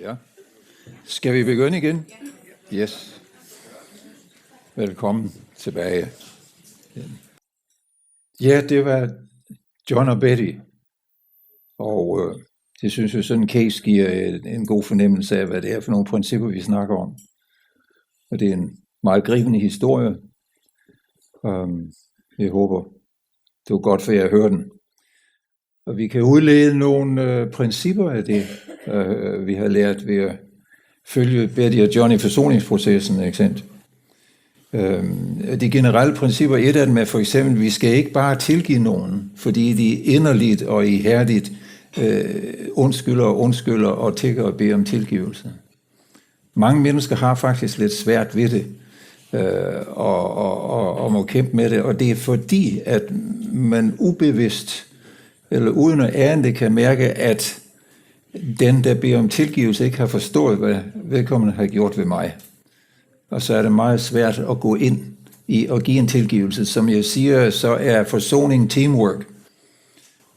Ja. Skal vi begynde igen? Yes. Velkommen tilbage. Ja, det var John og Betty. Og det synes jeg, sådan en case giver en god fornemmelse af, hvad det er for nogle principper, vi snakker om. Og det er en meget gribende historie. Jeg håber, det var godt for jer at høre den. Og vi kan udlede nogle principper af det, vi har lært ved at følge Betty og John i forsoningsprocessen, eksempel. De generelle principper, et af dem er for eksempel, vi skal ikke bare tilgive nogen, fordi de inderligt og ihærdigt undskylder og tigger og beder om tilgivelse. Mange mennesker har faktisk lidt svært ved det, og må kæmpe med det, og det er fordi, at man ubevidst eller uden at ane det, kan mærke, at den, der beder om tilgivelse, ikke har forstået, hvad vedkommende har gjort ved mig. Og så er det meget svært at gå ind i og give en tilgivelse. Som jeg siger, så er forsoning teamwork.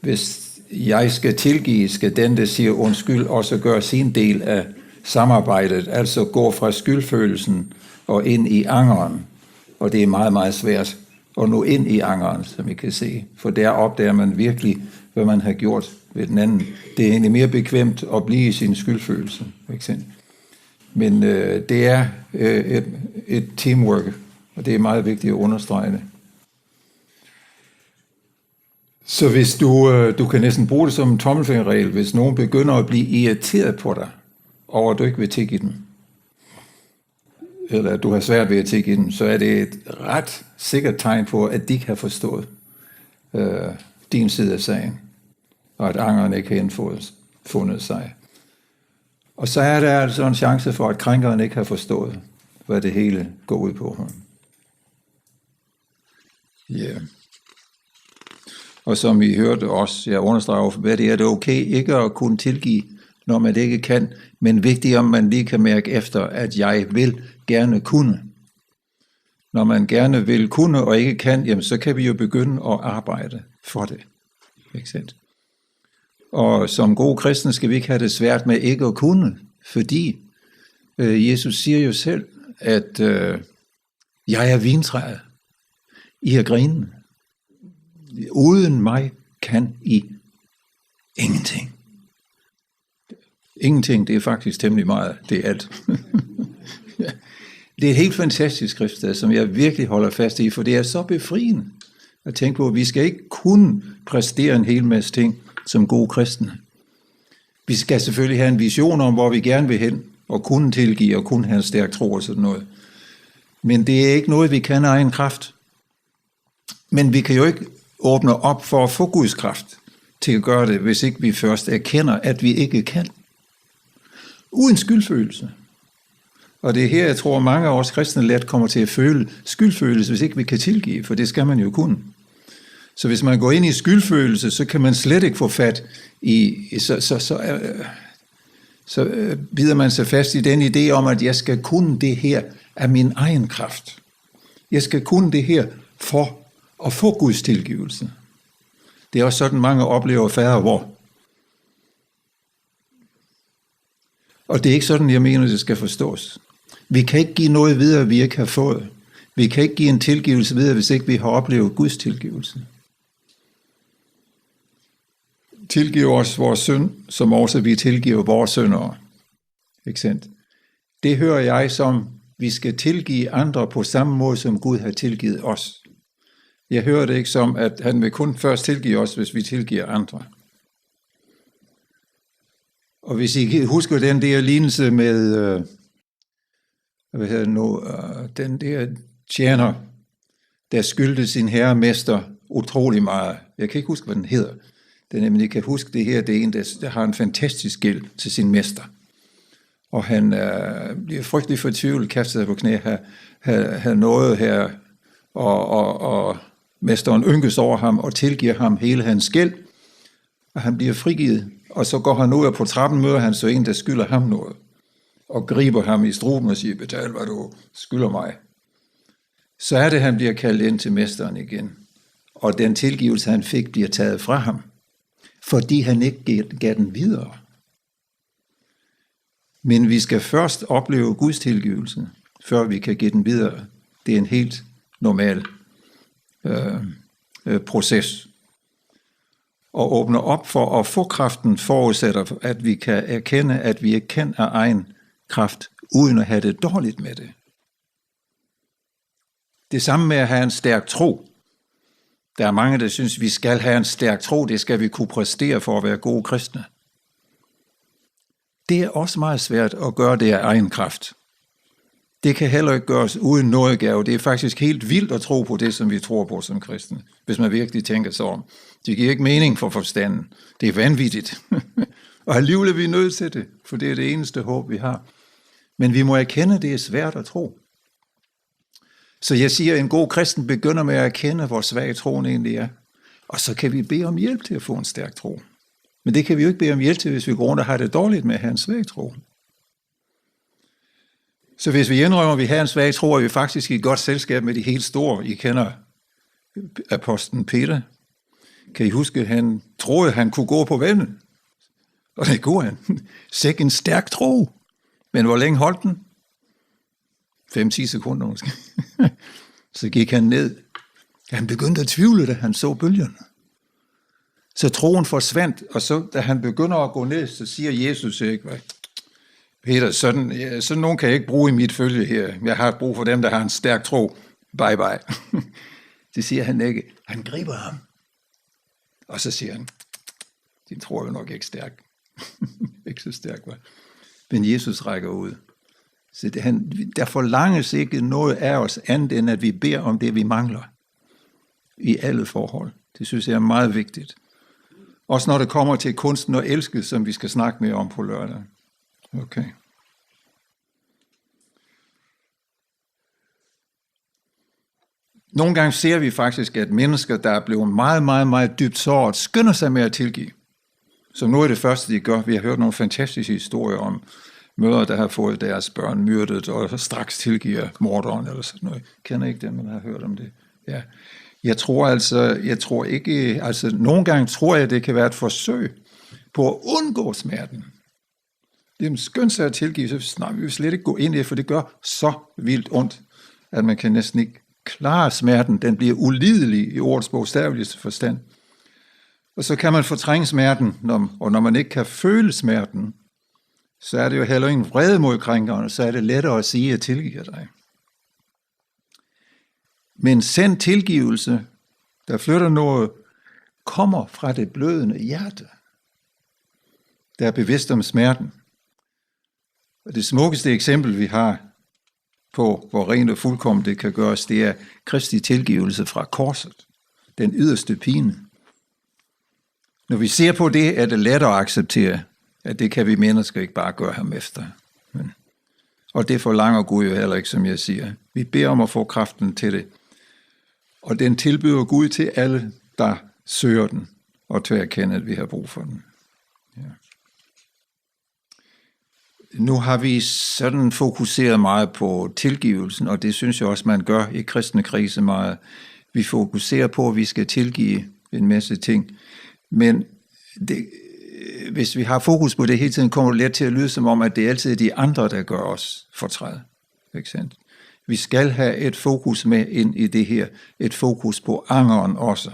Hvis jeg skal tilgive, skal den, der siger undskyld, også gøre sin del af samarbejdet, altså gå fra skyldfølelsen og ind i angeren. Og det er meget, meget svært at nå ind i angeren, som I kan se. For der opdager man virkelig, hvad man har gjort ved den anden. Det er egentlig mere bekvemt at blive i sin skyldfølelse, for eksempel. Men det er et teamwork, og det er meget vigtigt at understrege det. Så hvis du kan næsten bruge det som en tommelfingerregel, hvis nogen begynder at blive irriteret på dig, over at du ikke vil tilgive dem, eller at du har svært ved at tilgive dem, så er det et ret sikkert tegn på, at de ikke har forstået din side af sagen, og at angeren ikke har indfundet sig. Og så er der altså en chance for, at krænkeren ikke har forstået, hvad det hele går ud på. Yeah. Og som I hørte også, jeg understreger over for hvad det er, det er okay ikke at kunne tilgive, når man det ikke kan, men vigtigt om man lige kan mærke efter, at jeg vil gerne kunne. Når man gerne vil kunne og ikke kan, jamen så kan vi jo begynde at arbejde for det. Ikke sandt? Og som gode kristne skal vi ikke have det svært med ikke at kunne, fordi Jesus siger jo selv, at jeg er vintræet, I er grenen. Uden mig kan I ingenting. Ingenting, det er faktisk temmelig meget, det er alt. Ja. Det er et helt fantastisk skriftsted, som jeg virkelig holder fast i, for det er så befriende at tænke på, at vi skal ikke kun præstere en hel masse ting som gode kristne. Vi skal selvfølgelig have en vision om, hvor vi gerne vil hen, og kunne tilgive, og kunne have en stærk tro og sådan noget. Men det er ikke noget, vi kan af egen kraft. Men vi kan jo ikke åbne op for at få Guds kraft til at gøre det, hvis ikke vi først erkender, at vi ikke kan. Uden skyldfølelse. Og det er her, jeg tror, mange af os kristne let kommer til at føle skyldfølelse, hvis ikke vi kan tilgive, for det skal man jo kunne. Så hvis man går ind i skyldfølelse, så kan man slet ikke få fat i, så bider man sig fast i den idé om, at jeg skal kunne det her af min egen kraft. Jeg skal kunne det her for at få Guds tilgivelse. Det er også sådan, mange oplever fader hvor. Og det er ikke sådan, jeg mener, det skal forstås. Vi kan ikke give noget videre, vi ikke har fået. Vi kan ikke give en tilgivelse videre, hvis ikke vi har oplevet Guds tilgivelse. Tilgiv os vores synd, som også vi tilgiver vores syndere. Ikke sandt? Det hører jeg som, vi skal tilgive andre på samme måde, som Gud har tilgivet os. Jeg hører det ikke som, at han vil kun først tilgive os, hvis vi tilgiver andre. Og hvis I husker den der lignelse med, den der tjener, der skyldte sin herremester utrolig meget. Jeg kan ikke huske, hvad den hedder. Det er nemlig, jeg kan huske det her, det er en, der har en fantastisk gæld til sin mester. Og han bliver frygtelig fortvivlet, kaster sig på knæ, har noget her, og mesteren ynkes over ham og tilgiver ham hele hans gæld, og han bliver frigivet. Og så går han ud, og på trappen møder han så en, der skylder ham noget, og griber ham i struben og siger, betal, hvad du skylder mig. Så er det, han bliver kaldt ind til mesteren igen, og den tilgivelse, han fik, bliver taget fra ham, fordi han ikke gav den videre. Men vi skal først opleve Guds tilgivelse, før vi kan give den videre. Det er en helt normal proces. Og åbne op for at få kraften forudsætter, at vi kan erkende, at vi ikke kan af egen kraft, uden at have det dårligt med det. Det samme med at have en stærk tro. Der er mange, der synes, vi skal have en stærk tro. Det skal vi kunne præstere for at være gode kristne. Det er også meget svært at gøre det af egen kraft. Det kan heller ikke gøres uden nådegave. Det er faktisk helt vildt at tro på det, som vi tror på som kristne, hvis man virkelig tænker sig om. Det giver ikke mening for forstanden. Det er vanvittigt. Og alligevel er vi nødt til det, for det er det eneste håb, vi har. Men vi må erkende, at det er svært at tro. Så jeg siger, at en god kristen begynder med at erkende, hvor svag troen egentlig er. Og så kan vi bede om hjælp til at få en stærk tro. Men det kan vi jo ikke bede om hjælp til, hvis vi går rundt og har det dårligt med at have en svag tro. Så hvis vi indrømmer, at vi har en svag tro, er vi faktisk i et godt selskab med de helt store. I kender apostlen Peter. Kan I huske, at han troede, at han kunne gå på vandet? Og det kunne han. Sæk en stærk tro. Men hvor længe holdt den? 5-10 sekunder måske. Så gik han ned. Han begyndte at tvivle, da han så bølgerne. Så troen forsvandt, og så da han begynder at gå ned, så siger Jesus ikke, Peter, sådan nogen kan jeg ikke bruge i mit følge her. Jeg har brug for dem, der har en stærk tro. Bye bye. Det siger han ikke. Han griber ham. Og så siger han, din tro er jo nok ikke stærk. Ikke så stærk, hva'? Men Jesus rækker ud. Så der forlanges ikke noget af os andet, end at vi beder om det, vi mangler. I alle forhold. Det synes jeg er meget vigtigt. Også når det kommer til kunsten og elske, som vi skal snakke mere om på lørdag. Okay. Nogle gange ser vi faktisk, at mennesker, der er blevet meget, meget, meget dybt såret, skynder sig med at tilgive. Som nu er det første, de gør. Vi har hørt nogle fantastiske historier om mødre, der har fået deres børn myrdet, og straks tilgiver morderen eller sådan noget. Kender ikke dem, man har hørt om det? Ja. Jeg tror ikke, nogle gange tror jeg, det kan være et forsøg på at undgå smerten. Det er skønt sig at tilgive, så vi vil slet ikke gå ind i det, for det gør så vildt ondt, at man kan næsten ikke klare smerten. Den bliver ulidelig i ordets bogstaveligste forstand. Og så kan man fortrænge smerten, og når man ikke kan føle smerten, så er det jo heller ingen vrede mod krænkeren, så er det lettere at sige, at jeg tilgiver dig. Men sand tilgivelse, der flytter noget, kommer fra det blødende hjerte, der er bevidst om smerten. Og det smukkeste eksempel, vi har på, hvor rent og fuldkommen det kan gøres, det er Kristi tilgivelse fra korset. Den yderste pine. Når vi ser på det, er det lettere at acceptere, at det kan vi mennesker ikke bare gøre ham efter. Og det forlanger Gud jo heller ikke, som jeg siger. Vi beder om at få kraften til det. Og den tilbyder Gud til alle, der søger den, og til at erkende, at vi har brug for den. Ja. Nu har vi sådan fokuseret meget på tilgivelsen, og det synes jeg også, man gør i kristne krise meget. Vi fokuserer på, at vi skal tilgive en masse ting. Men hvis vi har fokus på det hele tiden, kommer det let til at lyde som om, at det altid er de andre, der gør os fortræd. Ikke sandt? Vi skal have et fokus med ind i det her. Et fokus på angeren også.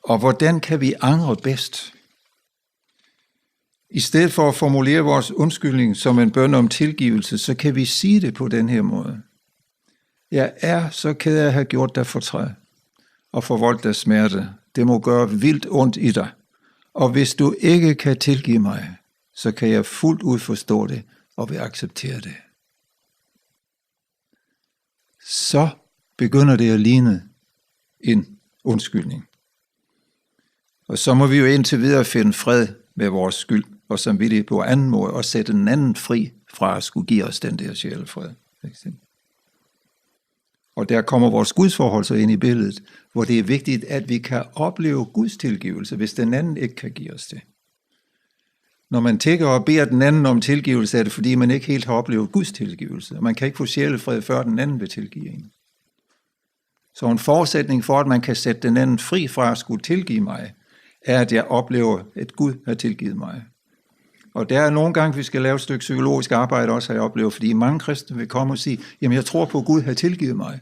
Og hvordan kan vi angre bedst? I stedet for at formulere vores undskyldning som en bøn om tilgivelse, så kan vi sige det på den her måde. Jeg er så ked af at have gjort dig fortræd og forvoldt dig smerte. Det må gøre vildt ondt i dig. Og hvis du ikke kan tilgive mig, så kan jeg fuldt ud forstå det og vil acceptere det. Så begynder det at ligne en undskyldning. Og så må vi jo indtil videre finde fred med vores skyld og samvittighed på anden måde og sætte den anden fri fra at skulle give os den der sjælefred. Og der kommer vores gudsforhold så ind i billedet, hvor det er vigtigt, at vi kan opleve Guds tilgivelse, hvis den anden ikke kan give os det. Når man tigger og beder den anden om tilgivelse, er det fordi, man ikke helt har oplevet Guds tilgivelse. Og man kan ikke få sjælefred, før den anden vil tilgive en. Så en forudsætning for, at man kan sætte den anden fri fra at skulle tilgive mig, er, at jeg oplever, at Gud har tilgivet mig. Og der er nogle gange, vi skal lave et stykke psykologisk arbejde også, har jeg oplevet, fordi mange kristne vil komme og sige, jamen jeg tror på, at Gud har tilgivet mig.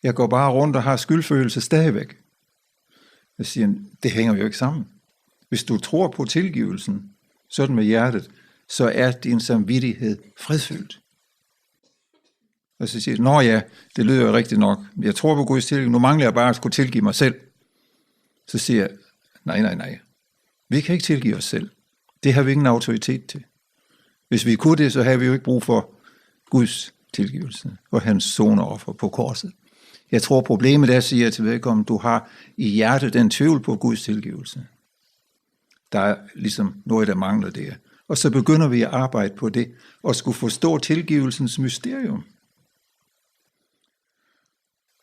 Jeg går bare rundt og har skyldfølelse stadigvæk. Jeg siger, det hænger jo ikke sammen. Hvis du tror på tilgivelsen, sådan med hjertet, så er din samvittighed fredfyldt. Og så siger jeg, nå ja, det lyder jo rigtigt nok. Jeg tror på Guds tilgivelse. Nu mangler jeg bare at skulle tilgive mig selv. Så siger jeg, nej. Vi kan ikke tilgive os selv. Det har vi ingen autoritet til. Hvis vi kunne det, så har vi jo ikke brug for Guds tilgivelse og hans soneoffer på korset. Jeg tror, problemet er, siger jeg til vedkommende, du har i hjertet den tvivl på Guds tilgivelse. Der er ligesom noget, der mangler der. Og så begynder vi at arbejde på det, og skulle forstå tilgivelsens mysterium.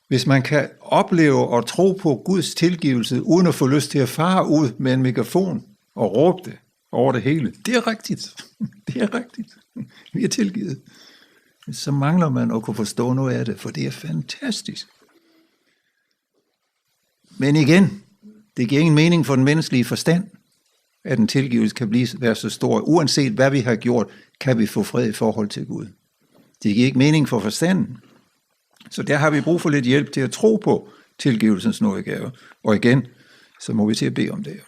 Hvis man kan opleve og tro på Guds tilgivelse, uden at få lyst til at fare ud med en megafon og råbe det over det hele, det er rigtigt. Det er rigtigt. Vi er tilgivet. Så mangler man at kunne forstå noget af det, for det er fantastisk. Men igen, det giver ingen mening for den menneskelige forstand, at en tilgivelse kan være så stor. Uanset hvad vi har gjort, kan vi få fred i forhold til Gud. Det giver ikke mening for forstanden. Så der har vi brug for lidt hjælp til at tro på tilgivelsens nådegave. Og igen, så må vi til at bede om det.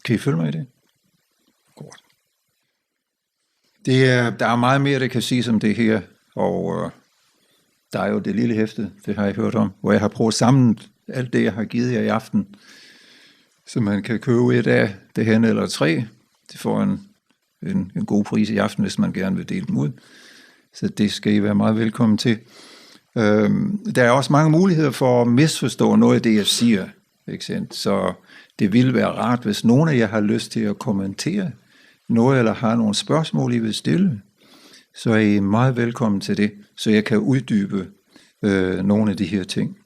Kan I følge mig i det? Godt. Der er meget mere, der kan siges om det her, og der er jo det lille hæfte, det har jeg hørt om, hvor jeg har prøvet sammen alt det, jeg har givet jer i aften, så man kan købe et af det hen eller 3. Det får en god pris i aften, hvis man gerne vil dele dem ud. Så det skal I være meget velkommen til. Der er også mange muligheder for at misforstå noget af det, jeg siger. Ikke sandt? Så det ville være rart, hvis nogen af jer har lyst til at kommentere noget, eller har nogle spørgsmål, I vil stille, så er I meget velkommen til det, så jeg kan uddybe nogle af de her ting.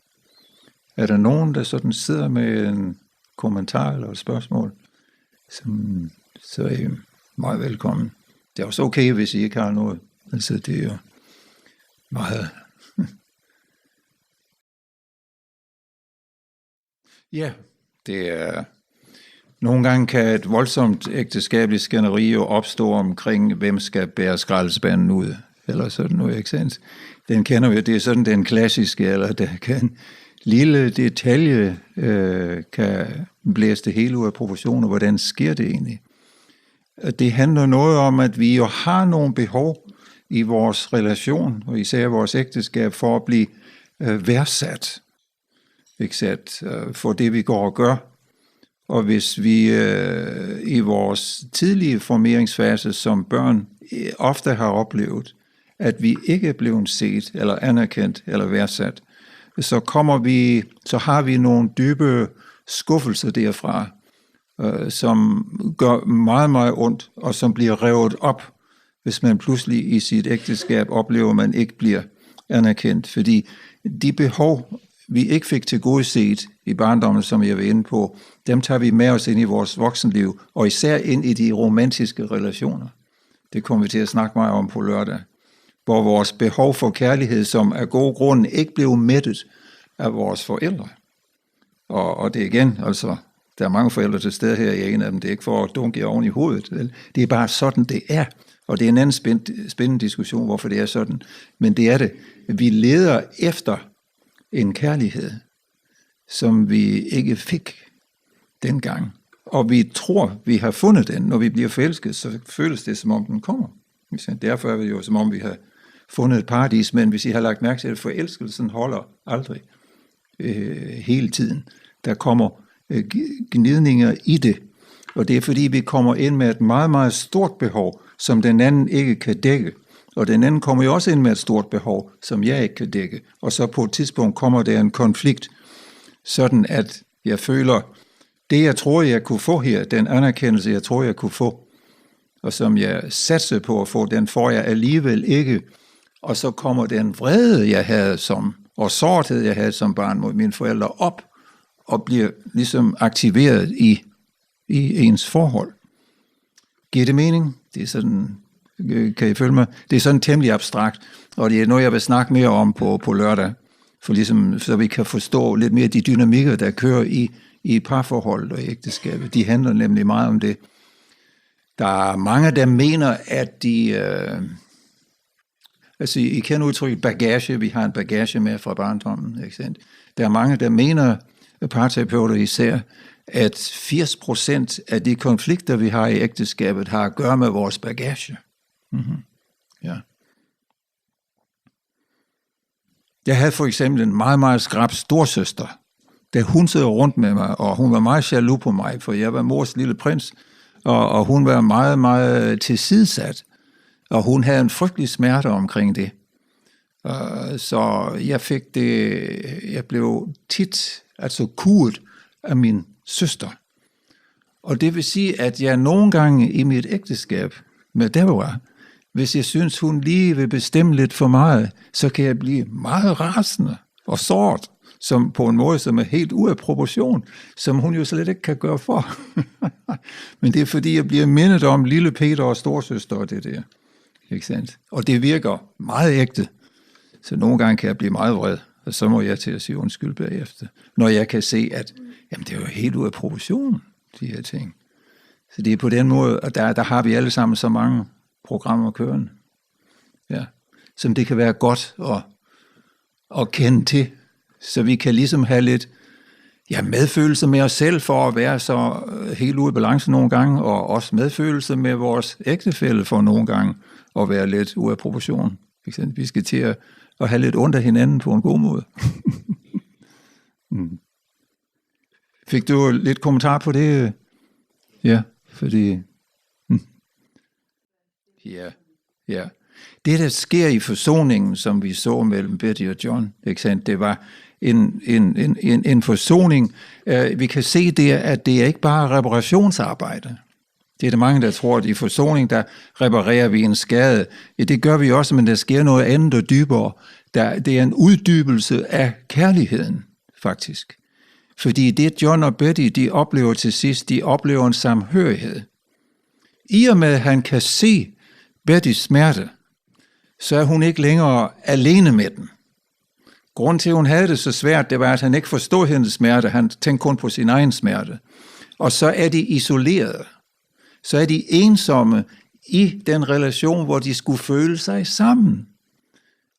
Er der nogen, der sådan sidder med en kommentar eller et spørgsmål, så er I meget velkommen. Det er også okay, hvis I ikke har noget. Altså, det er jo meget... Ja, det er... Nogle gange kan et voldsomt ægteskabeligt skænderi jo opstå omkring, hvem skal bære skraldespanden ud, eller sådan noget, ikke sandt? Den kender vi, det er sådan den klassiske, eller der kan lille detalje kan blæse det hele ud af proportioner. Hvordan sker det egentlig? Det handler noget om, at vi jo har nogle behov i vores relation, og især vores ægteskab, for at blive værdsat, ikke sandt? For det vi går og gør. Og hvis vi i vores tidlige formeringsfase som børn ofte har oplevet, at vi ikke er blevet set, eller anerkendt, eller værdsat, så har vi nogle dybe skuffelser derfra, som gør meget, meget ondt, og som bliver revet op, hvis man pludselig i sit ægteskab oplever, at man ikke bliver anerkendt. Fordi de behov, vi ikke fik tilgodeset i barndommen, som jeg var inde på, dem tager vi med os ind i vores voksenliv, og især ind i de romantiske relationer. Det kommer vi til at snakke meget om på lørdag. Hvor vores behov for kærlighed, som af gode grunde ikke blev mættet af vores forældre. Og det igen, altså, der er mange forældre til stede her, jeg er en af dem, det er ikke for at dunke jer oven i hovedet. Vel? Det er bare sådan, det er. Og det er en anden spændende diskussion, hvorfor det er sådan. Men det er det. Vi leder efter en kærlighed, som vi ikke fik dengang. Og vi tror, vi har fundet den. Når vi bliver forelsket, så føles det, som om den kommer. Derfor er det jo, som om vi har fundet et paradis, men hvis I har lagt mærke til, at forelskelsen holder aldrig hele tiden. Der kommer gnidninger i det, og det er fordi, vi kommer ind med et meget, meget stort behov, som den anden ikke kan dække. Og den anden kommer jo også ind med et stort behov, som jeg ikke kan dække. Og så på et tidspunkt kommer der en konflikt, sådan at jeg føler, det jeg tror, jeg kunne få her, den anerkendelse, jeg tror, jeg kunne få, og som jeg satser på at få, den får jeg alligevel ikke. Og så kommer den vrede, jeg havde og sårthed, jeg havde som barn mod mine forældre op, og bliver ligesom aktiveret i ens forhold. Giver det mening? Det er sådan, kan I følge mig? Det er sådan temmelig abstrakt, og det er noget, jeg vil snakke mere om på lørdag, for ligesom, så vi kan forstå lidt mere de dynamikker, der kører i parforhold og ægteskabet. De handler nemlig meget om det. Der er mange, der mener, at de... altså, I kender udtrykket bagage. Vi har en bagage med fra barndommen. Ikke sandt? Der er mange, der mener, parterapeuter især, at 80% af de konflikter, vi har i ægteskabet, har at gøre med vores bagage. Mm-hmm. Ja. Jeg havde for eksempel en meget, meget skrap storsøster, der hunsede rundt med mig, og hun var meget jaloux på mig, for jeg var mors lille prins, og hun var meget, meget tilsidesat, og hun havde en frygtelig smerte omkring det. Så jeg blev tit kuet af min søster. Og det vil sige, at jeg nogle gange i mit ægteskab med Deborah, hvis jeg synes, hun lige vil bestemme lidt for meget, så kan jeg blive meget rasende og såret, som på en måde, som er helt ude af proportion, som hun jo slet ikke kan gøre for. Men det er fordi, jeg bliver mindet om lille Peter og storsøster og det der. Ikke sandt? Og det virker meget ægte. Så nogle gange kan jeg blive meget vred, og så må jeg til at sige undskyld bagefter. Når jeg kan se, at jamen, det er jo helt ude af proportion, de her ting. Så det er på den måde, og der har vi alle sammen så mange programmer kørende. Ja. Som det kan være godt at kende til. Så vi kan ligesom have lidt medfølelse med os selv for at være så helt ude af balance nogle gange, og også medfølelse med vores ægtefælle for nogle gange at være lidt ude af proportion. Vi skal til at have lidt ondt af hinanden på en god måde. Fik du lidt kommentar på det? Ja, fordi... Ja. Det, der sker i forsoningen, som vi så mellem Betty og John, ikke sandt? Det var en forsoning. Vi kan se der, at det er ikke bare reparationsarbejde. Det er der mange, der tror, at i forsoning, der reparerer vi en skade. Ja, det gør vi også, men der sker noget andet og dybere. Det er en uddybelse af kærligheden, faktisk. Fordi det John og Betty, de oplever til sidst, de oplever en samhørighed. I og med, at han kan se Bettys smerte, så er hun ikke længere alene med den. Grunden til, at hun havde det så svært, det var, at han ikke forstod hendes smerte. Han tænkte kun på sin egen smerte. Og så er de isolerede. Så er de ensomme i den relation, hvor de skulle føle sig sammen.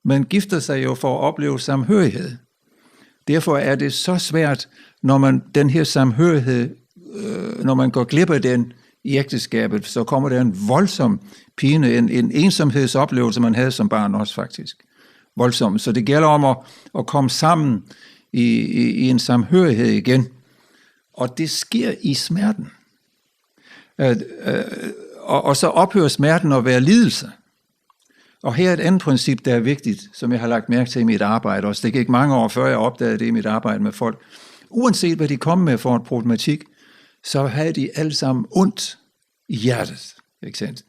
Man gifter sig jo for at opleve samhørighed. Derfor er det så svært, når man den her samhørighed, når man går glip af den i ægteskabet, så kommer der en voldsom pine, en ensomhedsoplevelse, man havde som barn også faktisk. Voldsom. Så det gælder om at komme sammen i en samhørighed igen. Og det sker i smerten. Og så ophører smerten at være lidelse. Og her er et andet princip, der er vigtigt, som jeg har lagt mærke til i mit arbejde også. Det gik mange år, før jeg opdagede det i mit arbejde med folk. Uanset hvad de kom med for en problematik, så havde de alle sammen ondt i hjertet. Ikke sandt?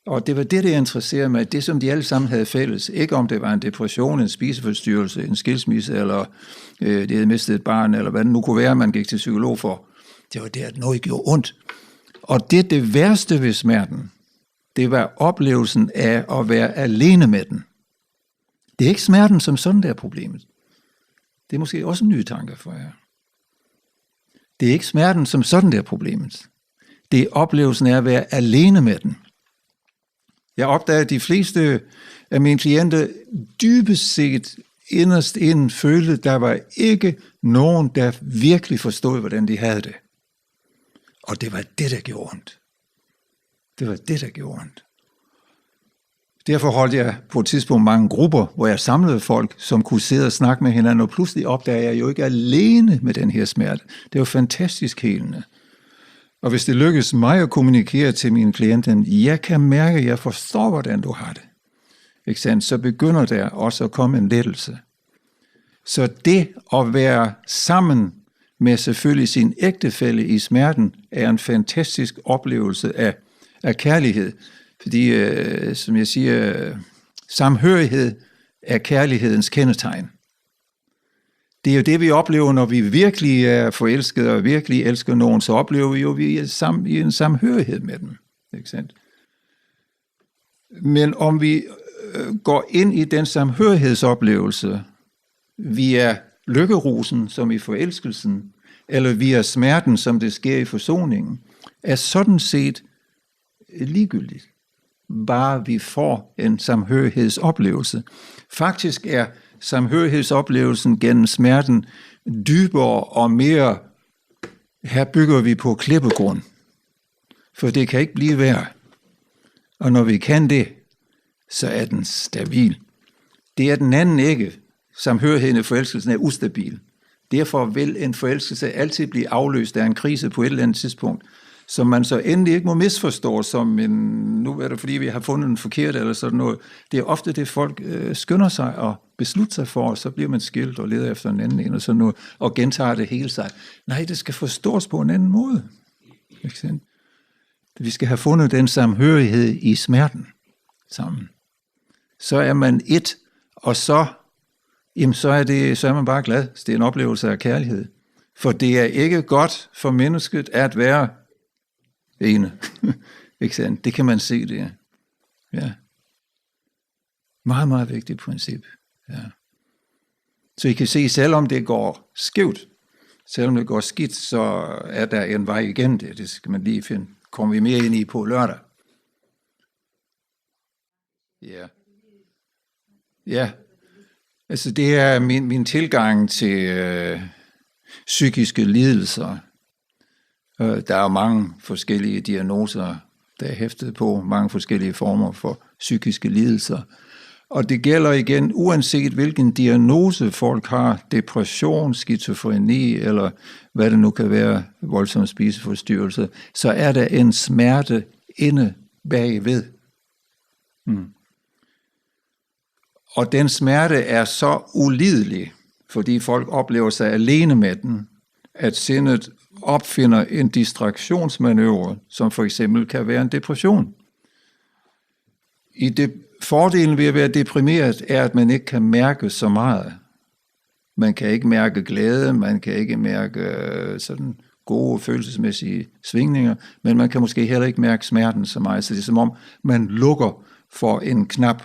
Og det var det, der interesserede mig. Det, som de alle sammen havde fælles. Ikke om det var en depression, en spiseforstyrrelse, en skilsmisse, eller de havde mistet et barn, eller hvad det nu kunne være, man gik til psykolog for. Det var det, at noget gjorde ondt. Og det værste ved smerten, det var oplevelsen af at være alene med den. Det er ikke smerten som sådan, der er problemet. Det er måske også en ny tanke for jer. Det er ikke smerten som sådan, der er problemet. Det er oplevelsen af at være alene med den. Jeg opdagede, at de fleste af mine klienter dybest set inderst inden følte, at der var ikke nogen, der virkelig forstod, hvordan de havde det. Og det var det, der gjorde ondt. Det var det, der gjorde ondt. Derfor holdt jeg på et tidspunkt mange grupper, hvor jeg samlede folk, som kunne sidde og snakke med hinanden, og pludselig opdagede jeg jo ikke alene med den her smerte. Det var fantastisk helende. Og hvis det lykkes mig at kommunikere til mine klienter, jeg kan mærke, at jeg forstår, hvordan du har det. Ikke sandt? Så begynder der også at komme en lettelse. Så det at være sammen med selvfølgelig sin ægtefælle i smerten, er en fantastisk oplevelse af kærlighed. Fordi, som jeg siger, samhørighed er kærlighedens kendetegn. Det er jo det, vi oplever, når vi virkelig er forelskede og virkelig elsker nogen, så oplever vi jo, at vi er i en samhørighed med dem. Ikke sandt? Men om vi går ind i den samhørighedsoplevelse via lykkerusen, som i forelskelsen, eller via smerten, som det sker i forsoningen, er sådan set ligegyldigt, bare vi får en samhørighedsoplevelse. Faktisk er samhørighedsoplevelsen gennem smerten dybere og mere, her bygger vi på klippegrund, for det kan ikke blive værre. Og når vi kan det, så er den stabil. Det er den anden ikke. Samhørigheden i forelskelsen er ustabil. Derfor vil en forelskelse altid blive afløst af en krise på et eller andet tidspunkt, som man så endelig ikke må misforstå som en, nu er det fordi vi har fundet den forkert eller sådan noget. Det er ofte det folk skynder sig og beslutter sig for, og så bliver man skilt og leder efter en anden en og sådan noget, og gentager det hele sig. Nej, det skal forstås på en anden måde. Vi skal have fundet den samhørighed i smerten sammen. Så er man et, og så er man bare glad. Det er en oplevelse af kærlighed. For det er ikke godt for mennesket at være ene. Ikke sandt? Det kan man se det. Ja. Meget, meget vigtigt princip. Ja. Så I kan se, selvom det går skævt, selvom det går skidt, så er der en vej igen. Det skal man lige finde. Kommer vi mere ind i på lørdag. Ja. Ja. Altså det er min tilgang til psykiske lidelser. Der er mange forskellige diagnoser, der er hæftet på, mange forskellige former for psykiske lidelser. Og det gælder igen, uanset hvilken diagnose folk har, depression, skizofreni, eller hvad det nu kan være, voldsom spiseforstyrrelse, så er der en smerte inde bagved. Og den smerte er så ulidelig, fordi folk oplever sig alene med den, at sindet opfinder en distraktionsmanøvre, som for eksempel kan være en depression. Fordelen ved at være deprimeret er, at man ikke kan mærke så meget. Man kan ikke mærke glæde, man kan ikke mærke sådan gode følelsesmæssige svingninger, men man kan måske heller ikke mærke smerten så meget. Så det er som om, man lukker for en knap,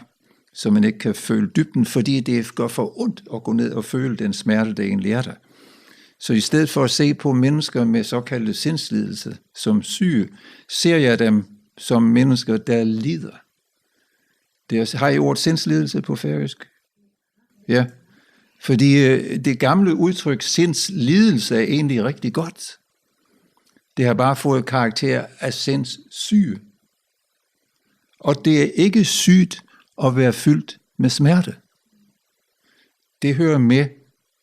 så man ikke kan føle dybden, fordi det gør for ondt at gå ned og føle den smerte, der egentlig er der. Så i stedet for at se på mennesker med såkaldte sindslidelse som syge, ser jeg dem som mennesker, der lider. Har I ordet sindslidelse på færøsk? Ja, fordi det gamle udtryk sindslidelse er egentlig rigtig godt. Det har bare fået karakter af sindssyge. Og det er ikke sygt at være fyldt med smerte. Det hører med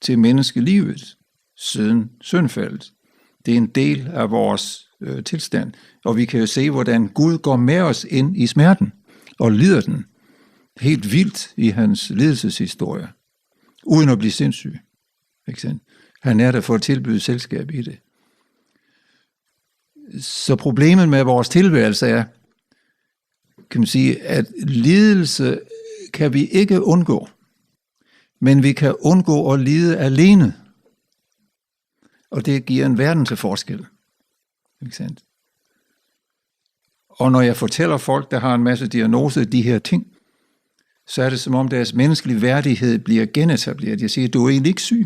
til menneskelivet siden syndfaldet. Det er en del af vores tilstand. Og vi kan jo se, hvordan Gud går med os ind i smerten og lider den helt vildt i hans lidelseshistorie, uden at blive sindssyg. Ikke sandt? Han er der for at tilbyde selskab i det. Så problemet med vores tilværelse er, kan man sige, at lidelse kan vi ikke undgå, men vi kan undgå at lide alene. Og det giver en verden til forskel. Ikke sandt? Og når jeg fortæller folk, der har en masse diagnoser, de her ting, så er det som om deres menneskelige værdighed bliver genetableret. Jeg siger, du er egentlig ikke syg.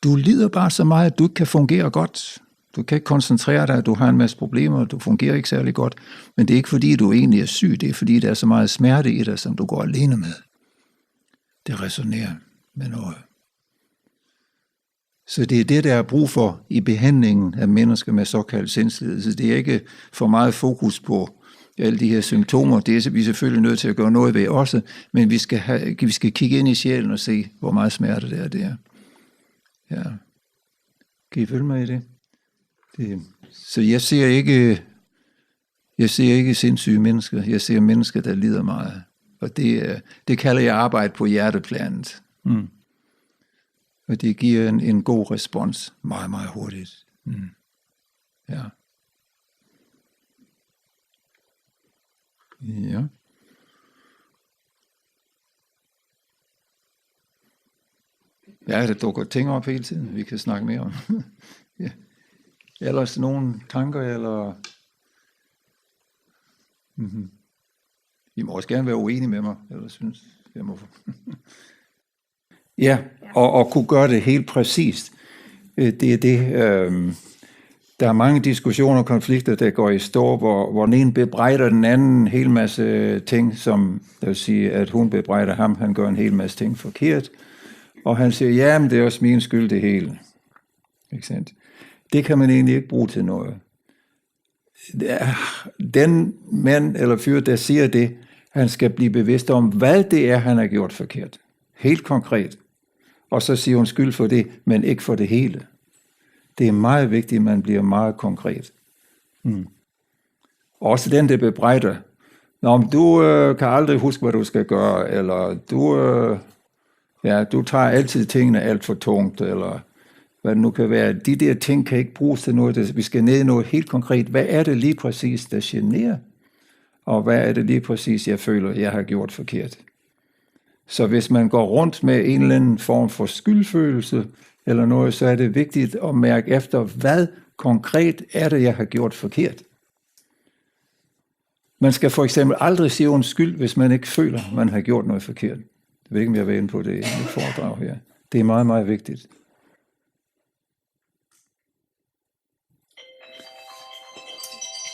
Du lider bare så meget, at du ikke kan fungere godt. Du kan ikke koncentrere dig, du har en masse problemer, du fungerer ikke særlig godt. Men det er ikke fordi, du egentlig er syg, det er fordi, der er så meget smerte i dig, som du går alene med. Det resonerer med noget. Så det er det, der er brug for i behandlingen af mennesker med såkaldt sindslidelse. Det er ikke for meget fokus på alle de her symptomer. Det er vi selvfølgelig nødt til at gøre noget ved også, men vi skal kigge ind i sjælen og se, hvor meget smerte det er der. Ja. Kan I følge mig i det? Så jeg ser ikke sindssyge mennesker. Jeg ser mennesker, der lider meget. Og det kalder jeg arbejde på hjerteplanet. Og det giver en god respons meget, meget hurtigt. Ja. Ja. Ja, der dukker ting op hele tiden, vi kan snakke mere om. Ja. Ellers nogle tanker, eller... I må også gerne være uenige med mig, eller synes jeg må... Ja, og kunne gøre det helt præcist. Det er det, Der er mange diskussioner og konflikter, der går i stå, hvor den ene bebrejder den anden en hel masse ting, som der vil sige, at hun bebrejder ham, han gør en hel masse ting forkert, og han siger, ja, men det er også min skyld det hele. Ikke sandt? Det kan man egentlig ikke bruge til noget. Den mand eller fyr, der siger det, han skal blive bevidst om, hvad det er, han har gjort forkert. Helt konkret. Og så siger hun skyld for det, men ikke for det hele. Det er meget vigtigt, at man bliver meget konkret. Også den, der bebrejder. Nå, men du kan aldrig huske, hvad du skal gøre, eller du tager altid tingene alt for tungt, eller hvad det nu kan være. De der ting kan ikke bruges til noget. Vi skal ned i noget helt konkret. Hvad er det lige præcis, der generer? Og hvad er det lige præcis, jeg føler, jeg har gjort forkert? Så hvis man går rundt med en eller anden form for skyldfølelse eller noget, så er det vigtigt at mærke efter, hvad konkret er det, jeg har gjort forkert. Man skal for eksempel aldrig sige undskyld, hvis man ikke føler, man har gjort noget forkert. Jeg ved ikke, om jeg var inde på det i mit foredrag her. Det er meget, meget vigtigt.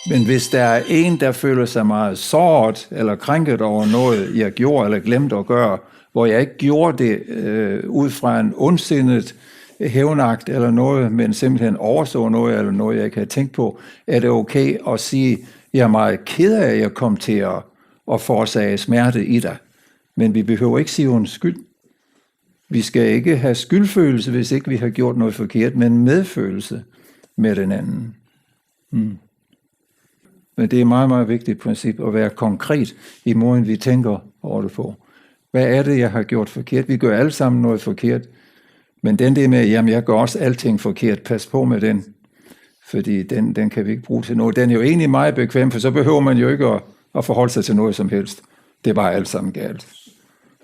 Men hvis der er en, der føler sig meget såret eller krænket over noget, jeg gjorde eller glemte at gøre, hvor jeg ikke gjorde det ud fra en ondsindet hævnagt eller noget, men simpelthen overså noget eller noget, jeg ikke havde tænkt på, er det okay at sige, jeg er meget ked af, at jeg kom til at forårsage smerte i dig. Men vi behøver ikke sige undskyld. Vi skal ikke have skyldfølelse, hvis ikke vi har gjort noget forkert, men medfølelse med den anden. Men det er et meget, meget vigtigt princip at være konkret i måden, vi tænker over det på. Hvad er det, jeg har gjort forkert? Vi gør alle sammen noget forkert. Men den der med, jamen jeg gør også alting forkert, pas på med den. Fordi den kan vi ikke bruge til noget. Den er jo egentlig meget bekvem, for så behøver man jo ikke at forholde sig til noget som helst. Det er bare alt sammen galt.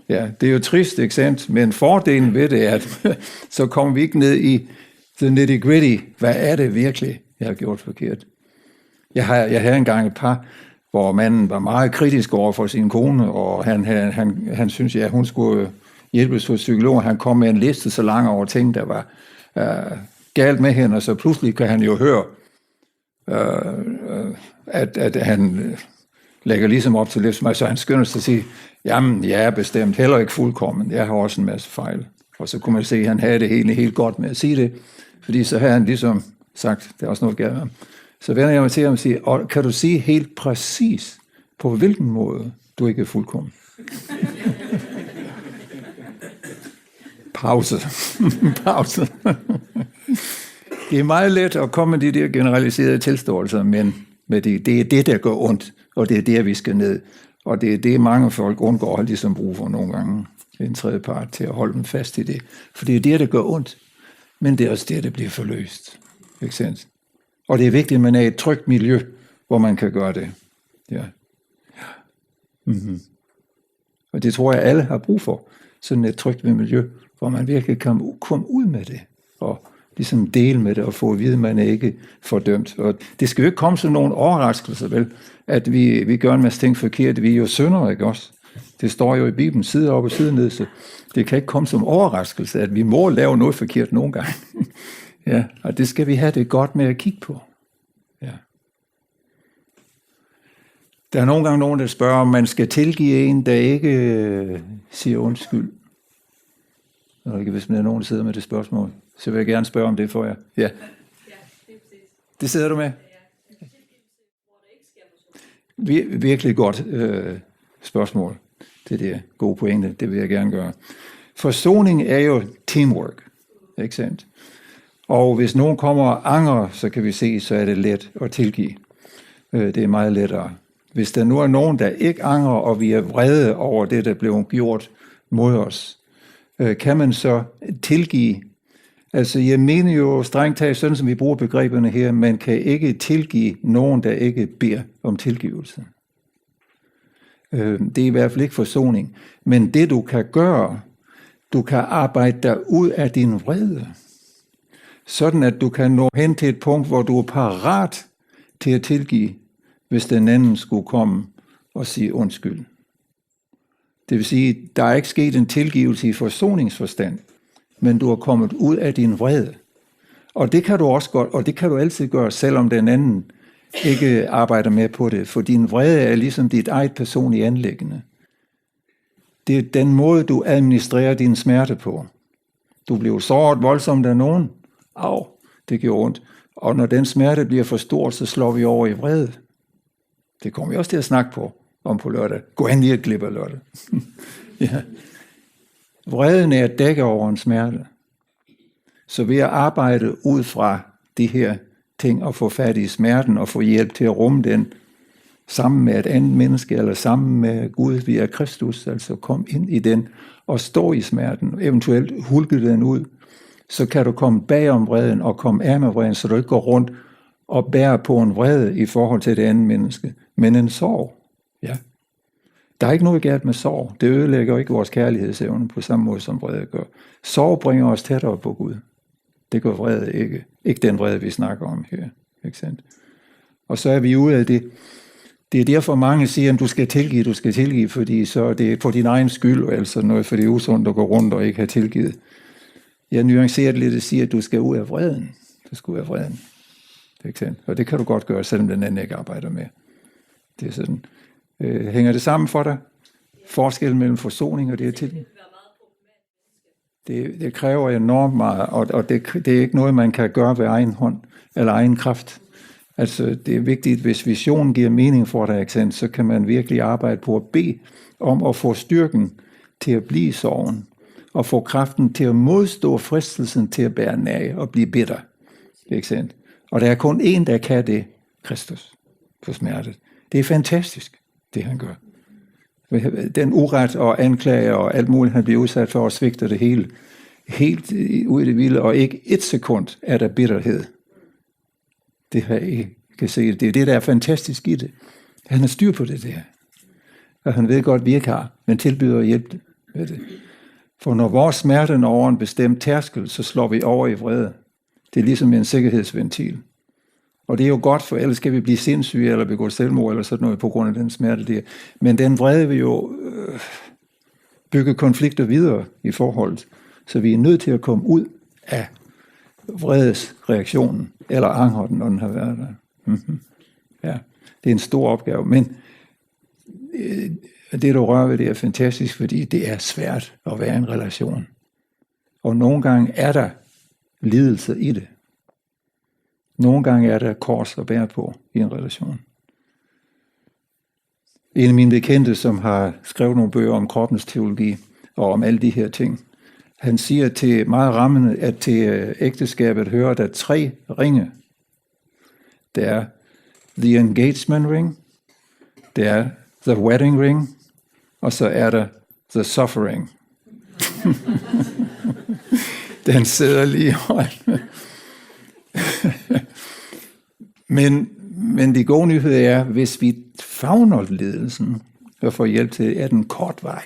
Ja, det er jo trist, ikke sandt? Men fordelen ved det er, at så kommer vi ikke ned i the nitty-gritty. Hvad er det virkelig, jeg har gjort forkert? Jeg havde engang et par, hvor manden var meget kritisk over for sin kone, og han synes, at hun skulle hjælpes hos psykolog. Han kom med en liste så lang over ting, der var galt med hende, og så pludselig kan han jo høre, at han lægger ligesom op til livsmej, så han skynder sig at sige, jamen, jeg er bestemt heller ikke fuldkommen, jeg har også en masse fejl. Og så kunne man se, at han havde det helt godt med at sige det, fordi så havde han ligesom sagt, det er også noget galt med ham. Så vender jeg mig til ham og siger, og kan du sige helt præcis, på hvilken måde du ikke er fuldkommen? Pause. Pause. Det er meget let at komme med de der generaliserede tilståelser, men det er det, der gør ondt, og det er der, vi skal ned. Og det er det, mange folk undgår at ligesom brug for nogle gange en tredje part til at holde dem fast i det. For det er det, der gør ondt, men det er også det, der bliver forløst. Ikke sandt? Og det er vigtigt, at man er i et trygt miljø, hvor man kan gøre det. Ja. Og det tror jeg, alle har brug for. Sådan et trygt miljø, hvor man virkelig kan komme ud med det. Og ligesom dele med det og få at vide, at man er ikke fordømt. Og det skal jo ikke komme som nogen overraskelse, vel? At vi gør en masse ting forkert. Vi er jo syndere, ikke også? Det står jo i Bibelen, side op og side ned. Så det kan ikke komme som overraskelse, at vi må lave noget forkert nogle gange. Ja, og det skal vi have det godt med at kigge på. Ja. Der er nogle gange nogen, der spørger, om man skal tilgive en, der ikke siger undskyld. Og ikke, hvis der er nogen, der sidder med det spørgsmål, så vil jeg gerne spørge om det for jer. Ja. Det sidder du med? Virkelig godt spørgsmål. Det er gode pointe, det vil jeg gerne gøre. Forsoning er jo teamwork, ikke sandt? Og hvis nogen kommer og angrer, så kan vi se, så er det let at tilgive. Det er meget lettere. Hvis der nu er nogen, der ikke angrer, og vi er vrede over det, der blev gjort mod os, kan man så tilgive? Altså, jeg mener jo strengt taget, sådan som vi bruger begreberne her, man kan ikke tilgive nogen, der ikke beder om tilgivelse. Det er i hvert fald ikke forsoning. Men det du kan gøre, du kan arbejde dig ud af din vrede, sådan at du kan nå hen til et punkt, hvor du er parat til at tilgive, hvis den anden skulle komme og sige undskyld. Det vil sige, der er ikke sket en tilgivelse i forsoningsforstand, men du er kommet ud af din vrede. Og det kan du også godt, og det kan du altid gøre, selvom den anden ikke arbejder med på det. For din vrede er ligesom dit eget personlige anliggende. Det er den måde, du administrerer din smerte på. Du bliver såret voldsomt af nogen. Au, det gjorde ondt. Og når den smerte bliver for stor, så slår vi over i vrede. Det kommer vi også til at snakke om på lørdag. Gå hen lige et glip af lørdag. Ja. Vreden er at dække over en smerte. Så ved at arbejde ud fra de her ting og få fat i smerten og få hjælp til at rumme den sammen med et andet menneske eller sammen med Gud via Kristus, altså kom ind i den og stå i smerten, eventuelt hulke den ud, så kan du komme bag om vreden og komme af med vreden, så du ikke går rundt og bærer på en vrede i forhold til det andet menneske, men en sorg. Ja. Der er ikke noget galt med sorg. Det ødelægger ikke vores kærlighedsevne på samme måde, som vrede gør. Sorg bringer os tættere på Gud. Det gør vrede ikke. Ikke den vrede, vi snakker om her. Ikke sandt? Og så er vi ude af det. Det er derfor mange siger, at du skal tilgive, fordi så det er på din egen skyld, altså noget, for det er usundt at gå rundt og ikke have tilgivet. Jeg nuancerer det lidt og siger, at du skal ud af vreden. Du skal ud af vreden. Ikke sandt? Og det kan du godt gøre, selvom den anden ikke arbejder med. Det er sådan. Hænger det sammen for dig? Forskellen mellem forsoning og det her tilgivelse? Det kræver enormt meget, og det er ikke noget, man kan gøre ved egen hånd eller egen kraft. Altså, det er vigtigt, hvis visionen giver mening for dig, så kan man virkelig arbejde på at bede om at få styrken til at blive i sorgen, og få kraften til at modstå fristelsen til at bære nag og blive bitter. Og der er kun én, der kan det, Kristus, på smertet. Det er fantastisk, det han gør. Den uret og anklager og alt muligt, han bliver udsat for, og svigter det hele. Helt ud i det vilde, og ikke et sekund er der bitterhed. Det her, I kan se, det er det, der er fantastisk i det. Han har styr på det der. Og han ved godt, vi ikke har, men tilbyder hjælp med det. For når vores smerte når over en bestemt tærskel, så slår vi over i vrede. Det er ligesom en sikkerhedsventil. Og det er jo godt, for ellers skal vi blive sindssyge, eller begå selvmord, eller sådan noget, på grund af den smerte der. Men den vrede vil jo bygge konflikter videre i forholdet. Så vi er nødt til at komme ud af vredesreaktionen, eller anger den, når den har været der. Mm-hmm. Ja, det er en stor opgave, men det, du rører ved, det er fantastisk, fordi det er svært at være i en relation. Og nogle gange er der lidelse i det. Nogle gange er der kors at bære på i en relation. En af mine bekendte, som har skrevet nogle bøger om kroppens teologi og om alle de her ting, han siger til meget rammende, at til ægteskabet hører der 3 ringe. Der er the engagement ring, der er the wedding ring, og så er der the suffering. Den sidder lige højt. Men det gode nyhed er, hvis vi favner lidelsen og får hjælp til, er den kort vej.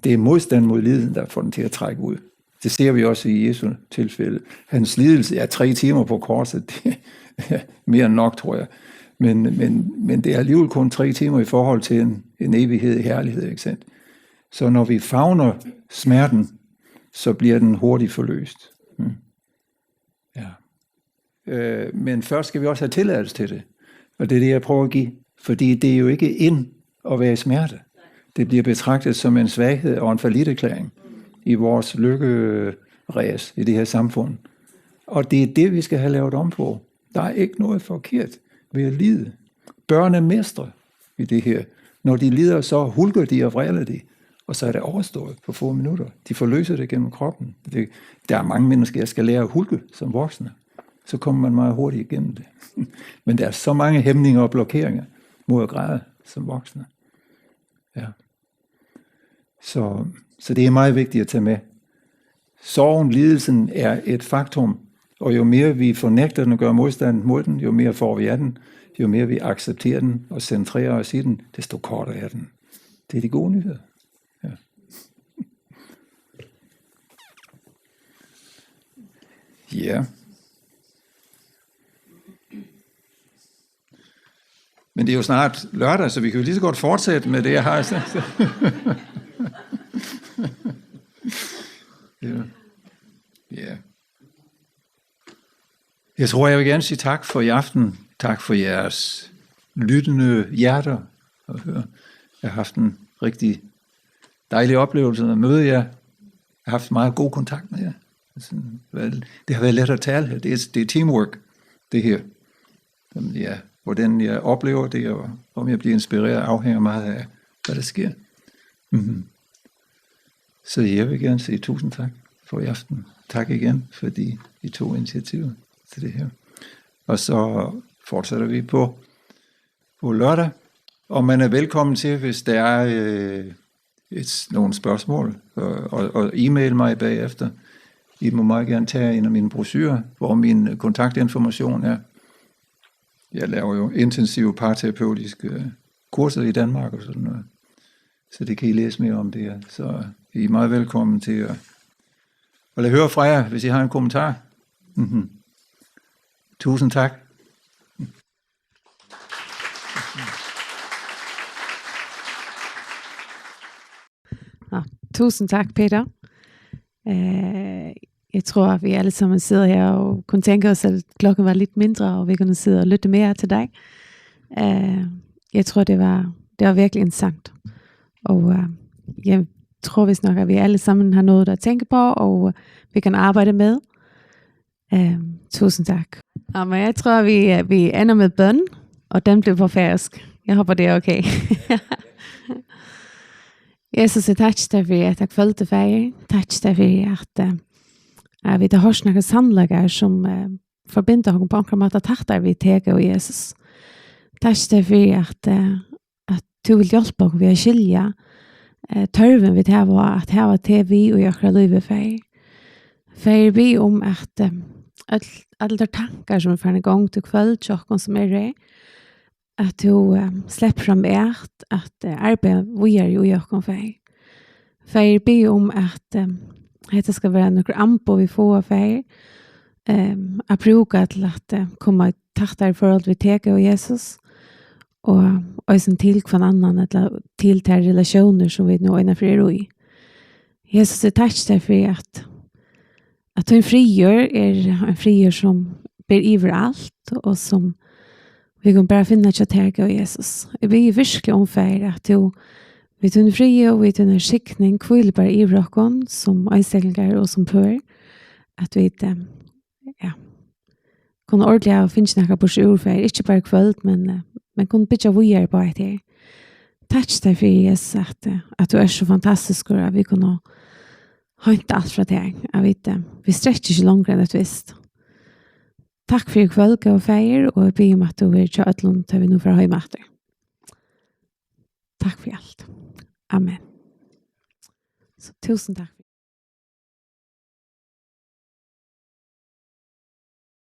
Det er modstand mod lidelsen, der får den til at trække ud. Det ser vi også i Jesu tilfælde. Hans lidelse er 3 timer på korset. Det er mere end nok, tror jeg. Men det er alligevel kun 3 timer i forhold til en evighed i herlighed. Ikke sandt? Så når vi favner smerten, så bliver den hurtigt forløst. Ja. Men først skal vi også have tilladelse til det. Og det er det, jeg prøver at give. Fordi det er jo ikke ind at være i smerte. Det bliver betragtet som en svaghed og en falliterklæring i vores lykkeræs i det her samfund. Og det er det, vi skal have lavet om på. Der er ikke noget forkert ved at lide. Børn er mestre i det her. Når de lider, så hulker de og vræler de. Og så er det overstået på få minutter. De forløser det gennem kroppen. Der er mange mennesker, der skal lære at hulke som voksne. Så kommer man meget hurtigt igennem det. Men der er så mange hæmninger og blokeringer mod at græde som voksne. Ja. Så det er meget vigtigt at tage med. Sorgen, lidelsen er et faktum, og jo mere vi fornægter den og gør modstand mod den, jo mere får vi af den, jo mere vi accepterer den og centrerer os i den, desto kortere er den. Det er de gode nyheder. Ja. Ja. Men det er jo snart lørdag, så vi kan jo lige så godt fortsætte med det, jeg har sagt. Ja. Ja. Jeg tror, jeg vil gerne sige tak for i aften. Tak for jeres lyttende hjerter. Jeg har haft en rigtig dejlig oplevelse at møde jer. Jeg har haft meget god kontakt med jer. Det har været let at tale her. Det er teamwork, det her. Ja, hvordan jeg oplever det, og om jeg bliver inspireret, afhænger meget af, hvad der sker. Mm-hmm. Så jeg vil gerne sige tusind tak for i aften. Tak igen, fordi I tog initiativet til det her. Og så fortsætter vi på lørdag. Og man er velkommen til, hvis der er nogle spørgsmål, og e-mail mig bagefter. I må meget gerne tage en af mine brochurer, hvor min kontaktinformation er. Jeg laver jo intensive parterapeutiske kurser i Danmark og sådan noget. Så det kan I læse mere om det her. Så I er meget velkommen til at lade høre fra jer, hvis I har en kommentar. Mm-hmm. Tusind tak. Tusind tak, Peter. Jeg tror, at vi alle sammen sidder her og kunne tænke os, at klokken var lidt mindre, og vi kunne sidde og lytte mere til dig. Jeg tror, det var virkelig interessant. Og jeg tror vist nok, at vi alle sammen har noget at tænke på, og vi kan arbejde med. Tusind tak. Men jeg tror, vi ender med bøn, og den bliver på færøsk. Jeg håber, det er okay. Jesus, jeg takker deg for at jeg følte feir. Takker deg for at vi har hørt noen sannlegger som forbinder oss på akkurat måte. Takk deg vi teker og Jesus. Takker deg for at du vil hjelpe oss ved å skilje tørven vi tar at hava til vi og gjøre livet feir. Feir vi om at alle tankar som er en gang til kveld, tjokken som det, at du släpper fram att arbeta vi är ju jag kan för be om att det ska vara några ampo vi får för att bruka till att komma takta i förhåll vi teker och Jesus och sen till kvar annan eller till relationer som vi nu är för i. Jesus är tack för att en frigör är en frigör som ber över allt och som vi kan bara finna att jag och Jesus. Vi är virkelig omfärd att du vet en fri och vet en skickning kvill bara i rockon som ägställningar och som pör att vi kan ordentligt och finna några på sjurfärd, inte bara kväll men kan bitcha vi är på det. Tack dig för Jesus att du är så fantastisk och att vi kan ha inte allt från dig. Jag vet vi sträcker inte längre än ett visst. Takk for kveld og feir, og jeg ber om at du vil kjøre et land til vi nå får ha i mater. Takk for alt. Amen. Så tusen takk.